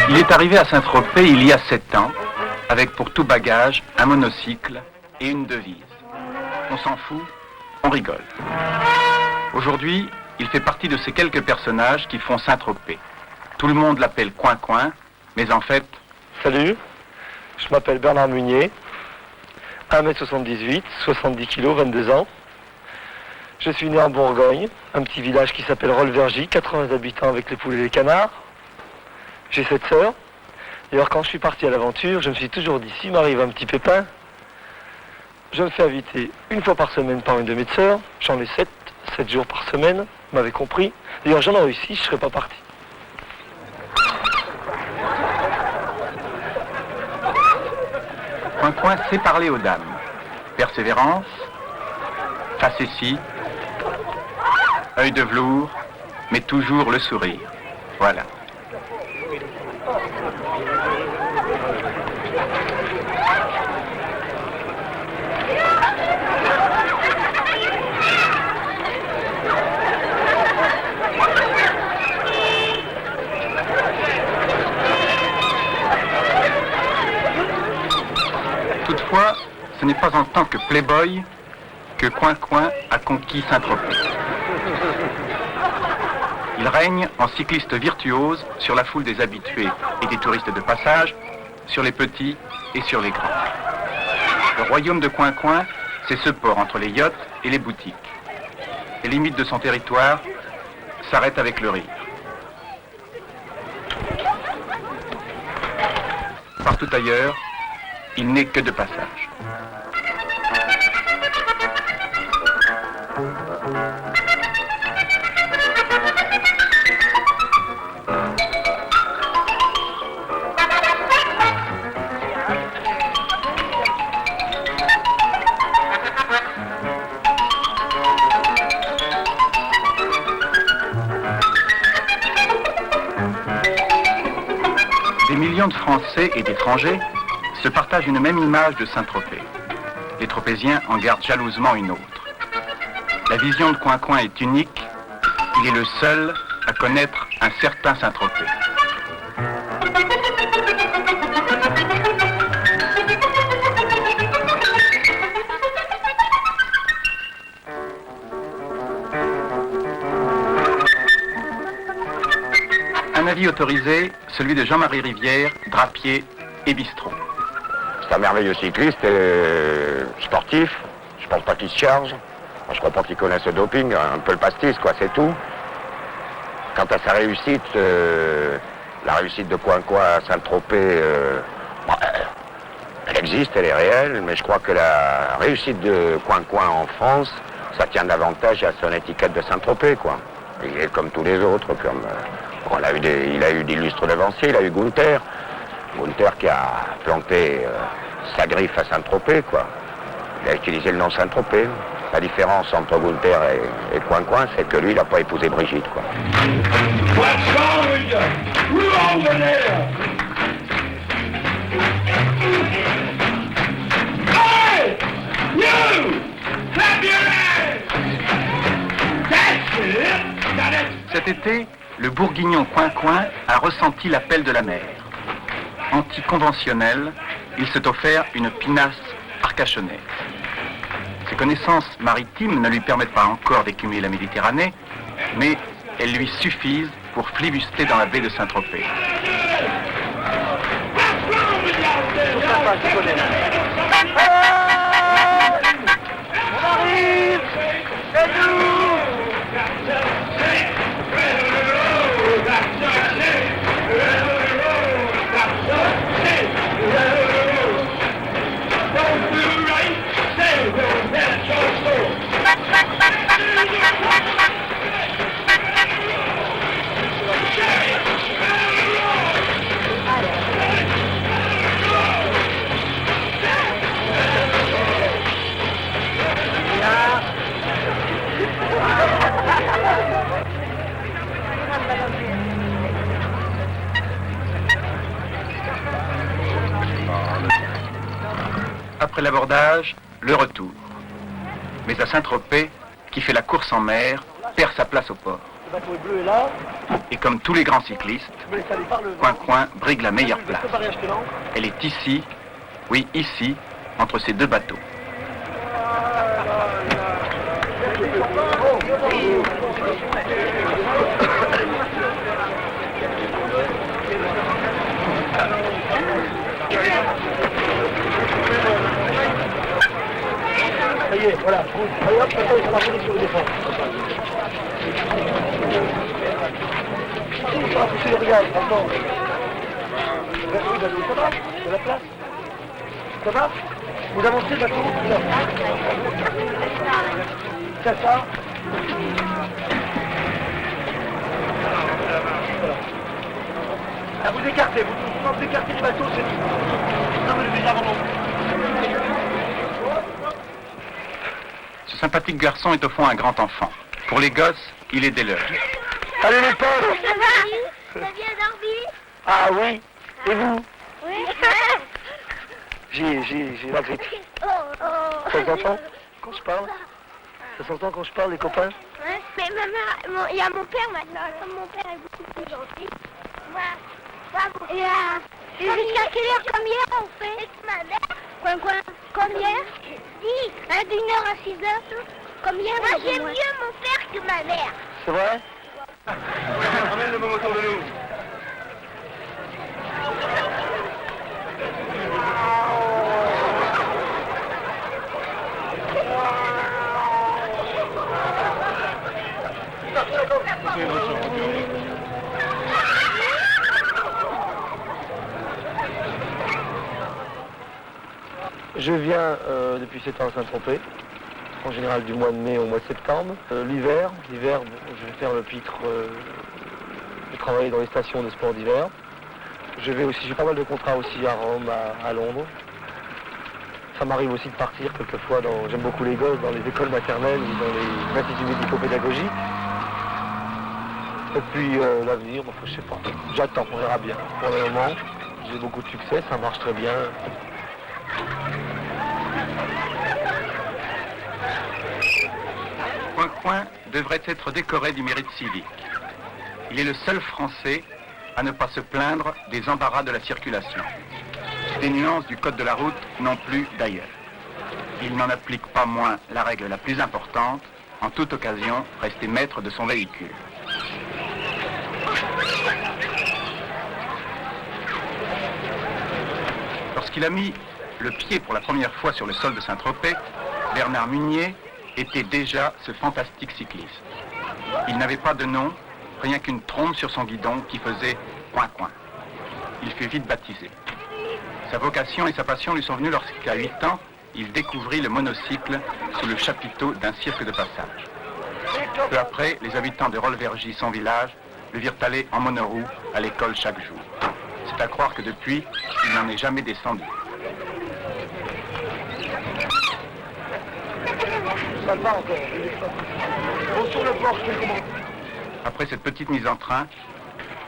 Il est arrivé à Saint-Tropez il y a 7 ans, avec pour tout bagage un monocycle et une devise. On s'en fout, on rigole. Aujourd'hui, il fait partie de ces quelques personnages qui font Saint-Tropez. Tout le monde l'appelle Coin-Coin, mais en fait... Salut, je m'appelle Bernard Munier, 1m78, 70 kg, 22 ans. Je suis né en Bourgogne, un petit village qui s'appelle Rolvergy, 80 habitants avec les poules et les canards. J'ai 7 sœurs. D'ailleurs, quand je suis parti à l'aventure, je me suis toujours dit, s'il m'arrive un petit pépin, je me fais inviter une fois par semaine par une de mes sœurs. J'en ai 7 jours par semaine, vous m'avez compris. D'ailleurs, j'en aurais eu 6, je ne serais pas parti. Coin-Coin sait parler aux dames. Persévérance, facétie, œil de velours, mais toujours le sourire. Voilà. Toutefois, ce n'est pas en tant que playboy que Coin-Coin a conquis Saint-Tropez. Il règne en cycliste virtuose sur la foule des habitués et des touristes de passage, sur les petits et sur les grands. Le royaume de Coin-Coin, c'est ce port entre les yachts et les boutiques. Les limites de son territoire s'arrêtent avec le rire. Partout ailleurs, il n'est que de passage. Des millions de Français et d'étrangers se partagent une même image de Saint-Tropez. Les Tropéziens en gardent jalousement une autre. La vision de Coin-Coin est unique. Il est le seul à connaître un certain Saint-Tropez. Un avis autorisé, celui de Jean-Marie Rivière, drapier et bistrot. C'est un merveilleux cycliste et sportif. Je pense pas qu'il se charge. Je crois pas qu'il connaisse le doping. Un peu le pastis, quoi, c'est tout. Quant à sa réussite, la réussite de Coin-Coin à Saint-Tropez, elle existe, elle est réelle, mais je crois que la réussite de Coin-Coin en France, ça tient davantage à son étiquette de Saint-Tropez, quoi. Il est comme tous les autres, comme il a eu d'illustres devanciers, il a eu Gunther qui a planté sa griffe à Saint-Tropez, quoi. Il a utilisé le nom Saint-Tropez. La différence entre Gunther et Coin-Coin, c'est que lui, il n'a pas épousé Brigitte, quoi. Hey! You! Clap your hands! That's it! Cet été, le bourguignon Coin-Coin a ressenti l'appel de la mer. Anticonventionnel, il s'est offert une pinasse arcachonnaise. Ses connaissances maritimes ne lui permettent pas encore d'écumer la Méditerranée, mais elles lui suffisent pour flibuster dans la baie de Saint-Tropez. On arrive! C'est nous! Après l'abordage, le retour. Mais à Saint-Tropez, qui fait la course en mer perd sa place au port. Le bateau est bleu est là. Et comme tous les grands cyclistes, Je me laisse aller par le vent. Coin-Coin brigue la meilleure place. Le barrage que l'an. Elle est ici, oui ici, entre ces deux bateaux. Ça y est, voilà. Allez hop, maintenant il faut la rouler sur le défense. Il faut la pousser le regard, maintenant. Ça va? De la place? Ça va? Vous avancez le bateau? Non. C'est ça? Voilà. Ah, vous écartez, vous écartez le bateau, c'est tout. Non, mais le bizarre, non. Ce sympathique garçon est au fond un grand enfant. Pour les gosses, il est dès l'heure. Allez les pauvres! Ça va? Ça vient dormir? Ah oui? Et vous? Oui. J'ai la grippe. Ça s'entend quand je parle? Ça s'entend quand je parle, les copains? Ouais, mais maman, il y a mon père maintenant. Comme mon père est beaucoup plus gentil. Et jusqu'à quelle heure, comme hier, on fait? Ma mère. Quoi? Comme hier? Si. D'1h à 6h. Comme hier. Moi, j'aime mieux mon père que ma mère. C'est vrai? Ramène le moment autour de nous. Je viens depuis 7 ans à Saint-Tropez, en général du mois de mai au mois de septembre. L'hiver, je vais faire le pitre, je travaille dans les stations de sport d'hiver. J'ai pas mal de contrats aussi à Rome, à Londres. Ça m'arrive aussi de partir quelquefois, j'aime beaucoup les gosses, dans les écoles maternelles ou dans les instituts médico-pédagogiques. Et puis l'avenir, je sais pas, j'attends, on verra bien. Pour le moment, j'ai beaucoup de succès, ça marche très bien. Coin-Coin devrait être décoré du mérite civique. Il est le seul Français à ne pas se plaindre des embarras de la circulation. Des nuances du code de la route non plus d'ailleurs. Il n'en applique pas moins la règle la plus importante, en toute occasion, rester maître de son véhicule. Lorsqu'il a mis le pied pour la première fois sur le sol de Saint-Tropez, Bernard Munier était déjà ce fantastique cycliste. Il n'avait pas de nom, rien qu'une trompe sur son guidon qui faisait Coin-Coin. Il fut vite baptisé. Sa vocation et sa passion lui sont venues lorsqu'à 8 ans, il découvrit le monocycle sous le chapiteau d'un cirque de passage. Peu après, les habitants de Rolvergy, son village, le virent aller en monoroue à l'école chaque jour. C'est à croire que depuis, il n'en est jamais descendu. Ça va encore. On sur le port, je fais comment? Après cette petite mise en train,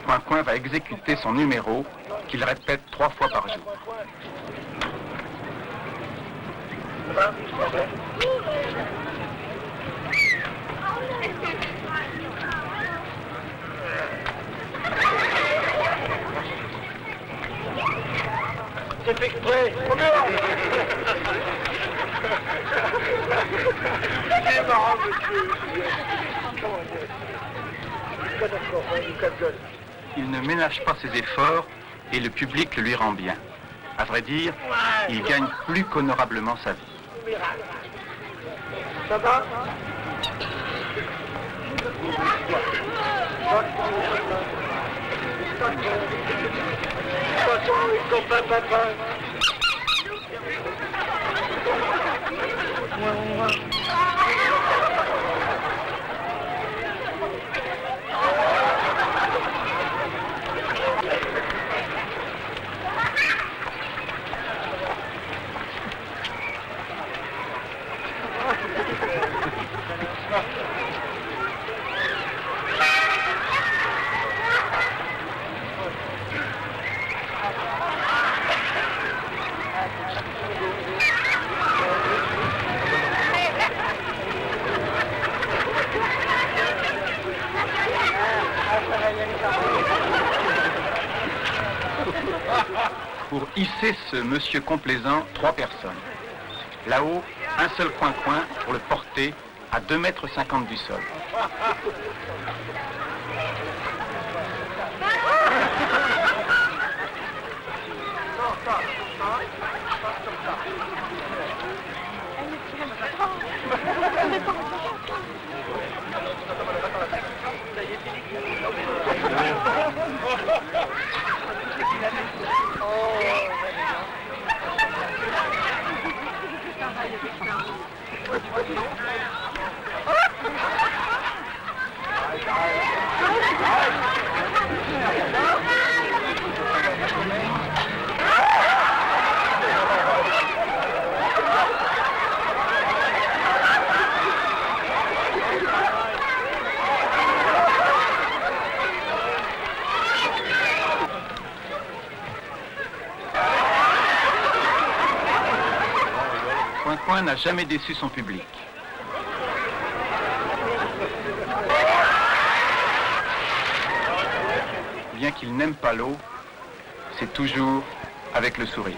Coin-Coin va exécuter son numéro qu'il répète 3 fois par jour. C'est fait exprès. C'est marrant, monsieur. Il ne ménage pas ses efforts et le public le lui rend bien. À vrai dire, il gagne plus qu'honorablement sa vie. Ça va? Pour hisser ce monsieur complaisant, 3 personnes. Là-haut, un seul coin-coin pour le porter à 2,50 m du sol. Coin-Coin n'a jamais déçu son public. Bien qu'il n'aime pas l'eau, c'est toujours avec le sourire.